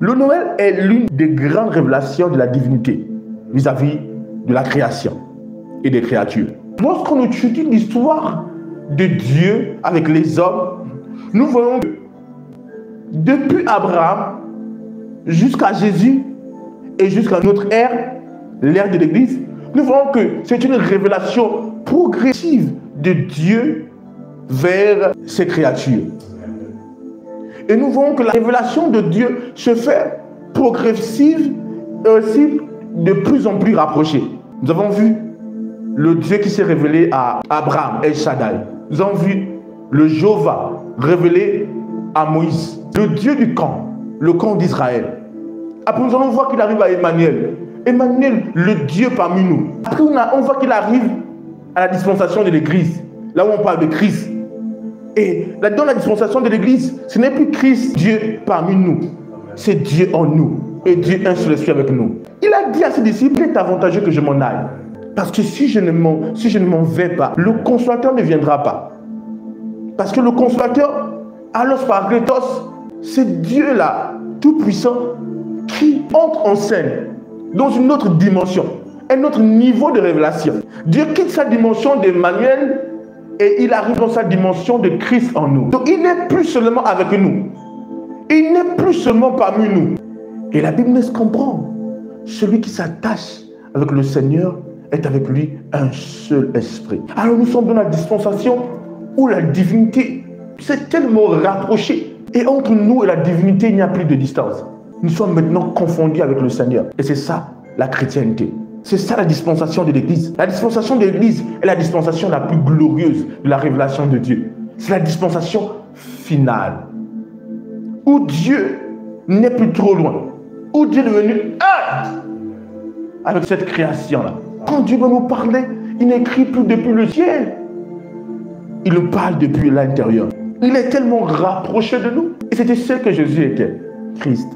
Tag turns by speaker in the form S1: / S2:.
S1: Le Noël est l'une des grandes révélations de la divinité vis-à-vis de la création et des créatures. Lorsqu'on étudie l'histoire de Dieu avec les hommes, nous voyons que depuis Abraham jusqu'à Jésus et jusqu'à notre ère, l'ère de l'Église, nous voyons que c'est une révélation progressive de Dieu vers ses créatures. Et nous voyons que la révélation de Dieu se fait progressive et aussi de plus en plus rapprochée. Nous avons vu le Dieu qui s'est révélé à Abraham, El Shaddai. Nous avons vu le Jéhovah révélé à Moïse, le Dieu du camp, le camp d'Israël. Après, nous allons voir qu'il arrive à Emmanuel. Emmanuel, le Dieu parmi nous. Après, on voit qu'il arrive à la dispensation de l'Église, là où on parle de Christ. Et là, dans la dispensation de l'Église, ce n'est plus Christ, Dieu parmi nous. C'est Dieu en nous. Et Dieu un seul esprit avec nous. Il a dit à ses disciples, il est avantageux que je m'en aille. Parce que si je ne m'en vais pas, le Consolateur ne viendra pas. Parce que le Consolateur, Allos Paracletos, c'est Dieu là, tout-puissant, qui entre en scène dans une autre dimension, un autre niveau de révélation. Dieu quitte sa dimension d'Emmanuel et il arrive dans sa dimension de Christ en nous. Donc il n'est plus seulement avec nous. Il n'est plus seulement parmi nous. Et la Bible laisse comprendre, celui qui s'attache avec le Seigneur est avec lui un seul esprit. Alors nous sommes dans la dispensation où la divinité s'est tellement rapprochée. Et entre nous et la divinité, il n'y a plus de distance. Nous sommes maintenant confondus avec le Seigneur. Et c'est ça la chrétienté. C'est ça la dispensation de l'Église. La dispensation de l'Église est la dispensation la plus glorieuse de la révélation de Dieu. C'est la dispensation finale. Où Dieu n'est plus trop loin. Où Dieu est devenu un avec cette création-là. Quand Dieu veut nous parler, il n'écrit plus depuis le ciel. Il nous parle depuis l'intérieur. Il est tellement rapproché de nous. Et c'était ce que Jésus était, Christ.